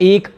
$1